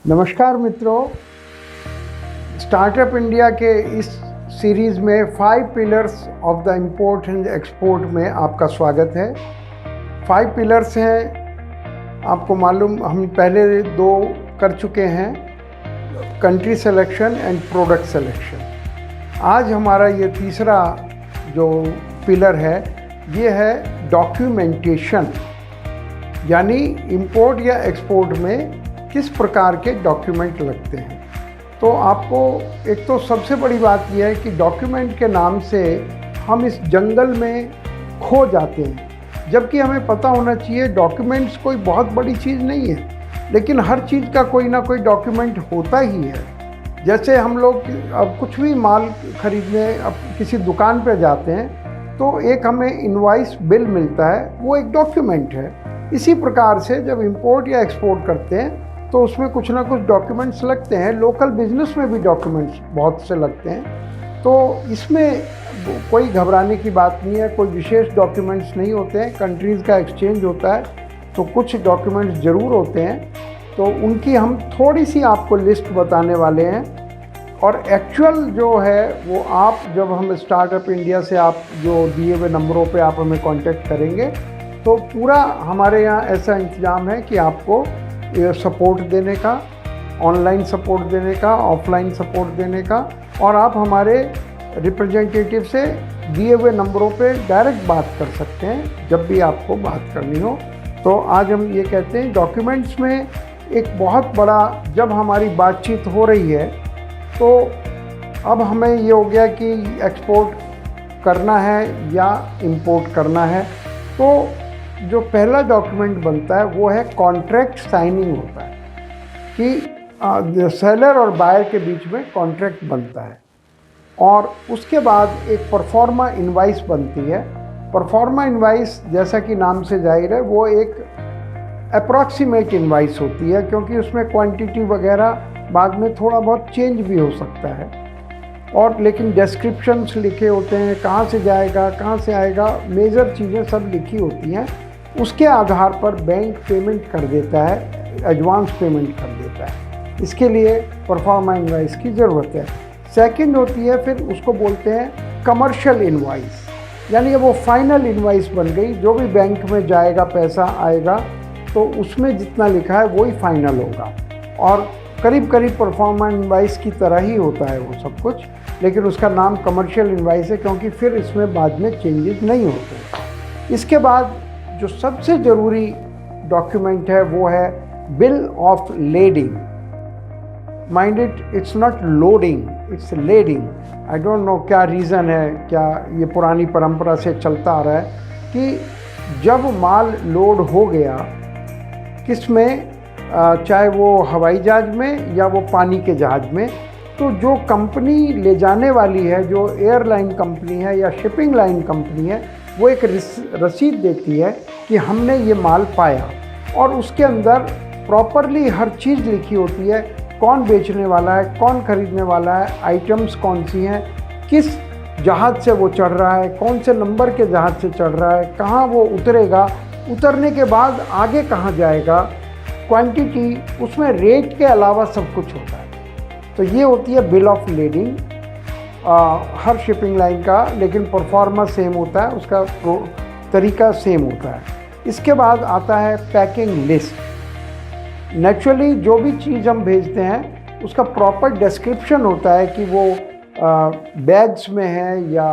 नमस्कार मित्रों, startup India के इस सीरीज़ में 5 pillars of the import and export में आपका स्वागत है। 5 पिलर्स हैं, आपको मालूम हम पहले 2 कर चुके हैं, country selection and product selection. आज हमारा ये तीसरा जो पिलर है ये है डॉक्यूमेंटेशन, यानी इंपोर्ट या एक्सपोर्ट में किस प्रकार के डॉक्यूमेंट लगते हैं। तो आपको एक तो सबसे बड़ी बात यह है कि डॉक्यूमेंट के नाम से हम इस जंगल में खो जाते हैं, जबकि हमें पता होना चाहिए डॉक्यूमेंट्स कोई बहुत बड़ी चीज़ नहीं है, लेकिन हर चीज़ का कोई ना कोई डॉक्यूमेंट होता ही है। जैसे हम लोग अब कुछ भी माल खरीदने अब किसी दुकान पर जाते हैं तो एक हमें इनवॉइस बिल मिलता है, वो एक डॉक्यूमेंट है। इसी प्रकार से जब इंपोर्ट या एक्सपोर्ट करते हैं तो उसमें कुछ ना कुछ डॉक्यूमेंट्स लगते हैं। लोकल बिजनेस में भी डॉक्यूमेंट्स बहुत से लगते हैं, तो इसमें कोई घबराने की बात नहीं है। कोई विशेष डॉक्यूमेंट्स नहीं होते हैं। कंट्रीज़ का एक्सचेंज होता है तो कुछ डॉक्यूमेंट्स ज़रूर होते हैं, तो उनकी हम थोड़ी सी आपको लिस्ट बताने वाले हैं। और एक्चुअल जो है वो आप जब हम स्टार्टअप इंडिया से आप जो दिए हुए नंबरों पे आप हमें कांटेक्ट करेंगे तो पूरा हमारे यहाँ ऐसा इंतज़ाम है कि आपको सपोर्ट देने का, ऑनलाइन सपोर्ट देने का, ऑफलाइन सपोर्ट देने का, और आप हमारे रिप्रेजेंटेटिव से दिए हुए नंबरों पे डायरेक्ट बात कर सकते हैं जब भी आपको बात करनी हो। तो आज हम ये कहते हैं डॉक्यूमेंट्स में एक बहुत बड़ा, जब हमारी बातचीत हो रही है तो अब हमें ये हो गया कि एक्सपोर्ट करना है या इंपोर्ट करना है, तो जो पहला डॉक्यूमेंट बनता है वो है कॉन्ट्रैक्ट साइनिंग होता है कि सेलर और बायर के बीच में कॉन्ट्रैक्ट बनता है। और उसके बाद एक परफॉर्मा इनवाइस बनती है। परफॉर्मा इनवाइस जैसा कि नाम से जाहिर है वो एक अप्रॉक्सीमेट इनवाइस होती है, क्योंकि उसमें क्वांटिटी वगैरह बाद में थोड़ा बहुत चेंज भी हो सकता है, और लेकिन डिस्क्रिप्शंस लिखे होते हैं, कहाँ से जाएगा, कहाँ से आएगा, मेजर चीज़ें सब लिखी होती हैं। उसके आधार पर बैंक पेमेंट कर देता है, एडवांस पेमेंट कर देता है। इसके लिए परफॉर्मा इनवाइस की ज़रूरत है। सेकंड होती है, फिर उसको बोलते हैं कमर्शियल इनवाइस, यानी वो फाइनल इनवाइस बन गई। जो भी बैंक में जाएगा, पैसा आएगा तो उसमें जितना लिखा है वही फाइनल होगा, और करीब करीब परफॉर्मा इनवाइस की तरह ही होता है वो सब कुछ, लेकिन उसका नाम कमर्शियल इनवाइस है क्योंकि फिर इसमें बाद में चेंजेस नहीं होते। इसके बाद जो सबसे ज़रूरी डॉक्यूमेंट है वो है bill of lading. Mind it, it's not loading, it's lading. I don't know क्या रीज़न है, क्या ये पुरानी परंपरा से चलता आ रहा है कि जब माल लोड हो गया किस में, चाहे वो हवाई जहाज़ में या वो पानी के जहाज़ में, तो जो कंपनी ले जाने वाली है, जो एयरलाइन कंपनी है या शिपिंग लाइन कंपनी है, वो एक रसीद देती है कि हमने ये माल पाया, और उसके अंदर प्रॉपरली हर चीज़ लिखी होती है। कौन बेचने वाला है, कौन खरीदने वाला है, आइटम्स कौन सी हैं, किस जहाज़ से वो चढ़ रहा है, कौन से नंबर के जहाज़ से चढ़ रहा है, कहाँ वो उतरेगा, उतरने के बाद आगे कहाँ जाएगा, क्वांटिटी, उसमें रेट के अलावा सब कुछ होता है। तो ये होती है bill of lending her shipping line का, लेकिन परफॉर्मा सेम होता है, उसका तरीका सेम होता है। इसके बाद आता है पैकिंग लिस्ट। नेचुरली जो भी चीज़ हम भेजते हैं उसका प्रॉपर डिस्क्रिप्शन होता है कि वो बैग्स में है या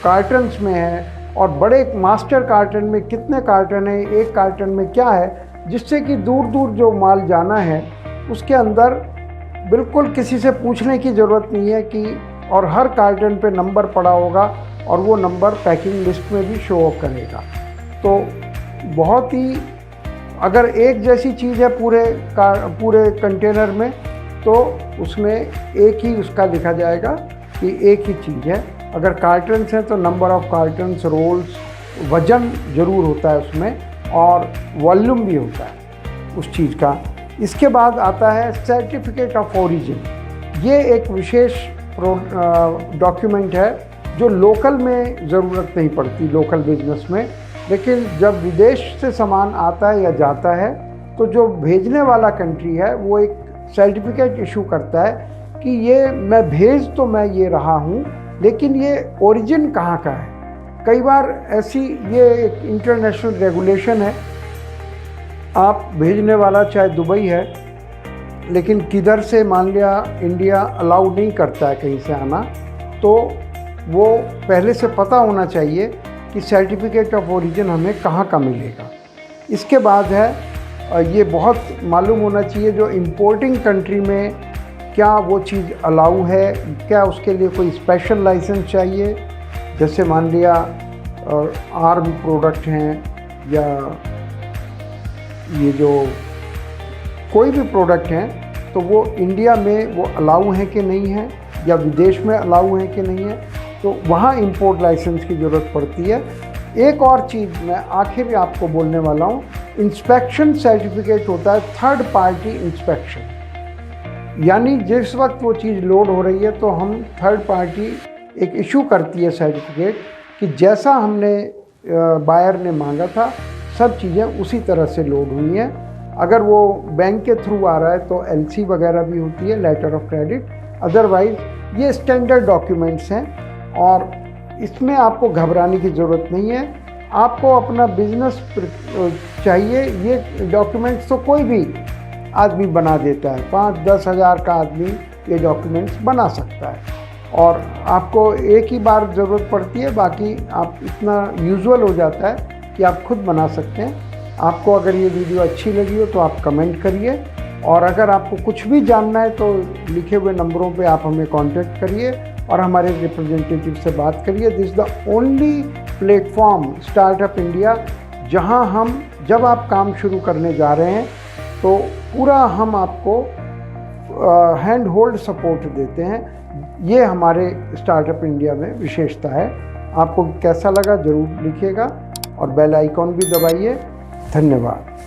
कार्टन्स में है, और बड़े मास्टर कार्टन में कितने कार्टन है, एक कार्टन में क्या है, जिससे कि दूर दूर जो माल जाना है उसके अंदर बिल्कुल किसी से पूछने की ज़रूरत नहीं है कि, और हर कार्टन पे नंबर पड़ा होगा और वो नंबर पैकिंग लिस्ट में भी शो करेगा। तो बहुत ही, अगर एक जैसी चीज़ है पूरे कंटेनर में तो उसमें एक ही उसका लिखा जाएगा कि एक ही चीज़ है। अगर कार्टन्स हैं तो नंबर ऑफ़ कार्टन्स, रोल्स, वज़न ज़रूर होता है उसमें, और वॉल्यूम भी होता है उस चीज़ का। इसके बाद आता है सर्टिफिकेट ऑफ ओरिजिन। ये एक विशेष डॉक्यूमेंट है जो लोकल में ज़रूरत नहीं पड़ती, लोकल बिजनेस में, लेकिन जब विदेश से सामान आता है या जाता है तो जो भेजने वाला कंट्री है वो एक सर्टिफिकेट इशू करता है कि ये मैं भेज तो मैं ये रहा हूँ, लेकिन ये ओरिजिन कहाँ का है। कई बार ऐसी ये एक इंटरनेशनल रेगुलेशन है, आप भेजने वाला चाहे दुबई है, लेकिन किधर से मान लिया इंडिया अलाउ नहीं करता है कहीं से आना, तो वो पहले से पता होना चाहिए कि सर्टिफिकेट ऑफ ओरिजिन हमें कहाँ का मिलेगा। इसके बाद है ये बहुत मालूम होना चाहिए जो इंपोर्टिंग कंट्री में क्या वो चीज़ अलाउ है, क्या उसके लिए कोई स्पेशल लाइसेंस चाहिए। जैसे मान लिया आर्म प्रोडक्ट हैं या ये जो कोई भी प्रोडक्ट हैं, तो वो इंडिया में वो अलाउ हैं कि नहीं है, या विदेश में अलाउ हैं कि नहीं है, तो वहाँ इंपोर्ट लाइसेंस की ज़रूरत पड़ती है। एक और चीज़ मैं आखिर आपको बोलने वाला हूँ, इंस्पेक्शन सर्टिफिकेट होता है थर्ड पार्टी इंस्पेक्शन, यानी जिस वक्त वो चीज़ लोड हो रही है तो हम थर्ड पार्टी एक इशू करती है सर्टिफिकेट कि जैसा हमने बायर ने मांगा था सब चीज़ें उसी तरह से लोड हुई हैं। अगर वो बैंक के थ्रू आ रहा है तो एलसी वगैरह भी होती है, लेटर ऑफ क्रेडिट। अदरवाइज़ ये स्टैंडर्ड डॉक्यूमेंट्स हैं और इसमें आपको घबराने की ज़रूरत नहीं है। आपको अपना बिजनेस चाहिए, ये डॉक्यूमेंट्स तो कोई भी आदमी बना देता है, 5-10 हज़ार का आदमी ये डॉक्यूमेंट्स बना सकता है और आपको एक ही बार ज़रूरत पड़ती है, बाकी आप इतना यूजुअल हो जाता है कि आप खुद बना सकते हैं। आपको अगर ये वीडियो अच्छी लगी हो तो आप कमेंट करिए, और अगर आपको कुछ भी जानना है तो लिखे हुए नंबरों पे आप हमें कांटेक्ट करिए और हमारे रिप्रेजेंटेटिव से बात करिए। This is the only platform startup India जहां हम जब आप काम शुरू करने जा रहे हैं तो पूरा हम आपको हैंड होल्ड सपोर्ट देते हैं। ये हमारे स्टार्टअप इंडिया में विशेषता है। आपको कैसा लगा ज़रूर लिखिएगा और बेल आइकॉन भी दबाइए। धन्यवाद।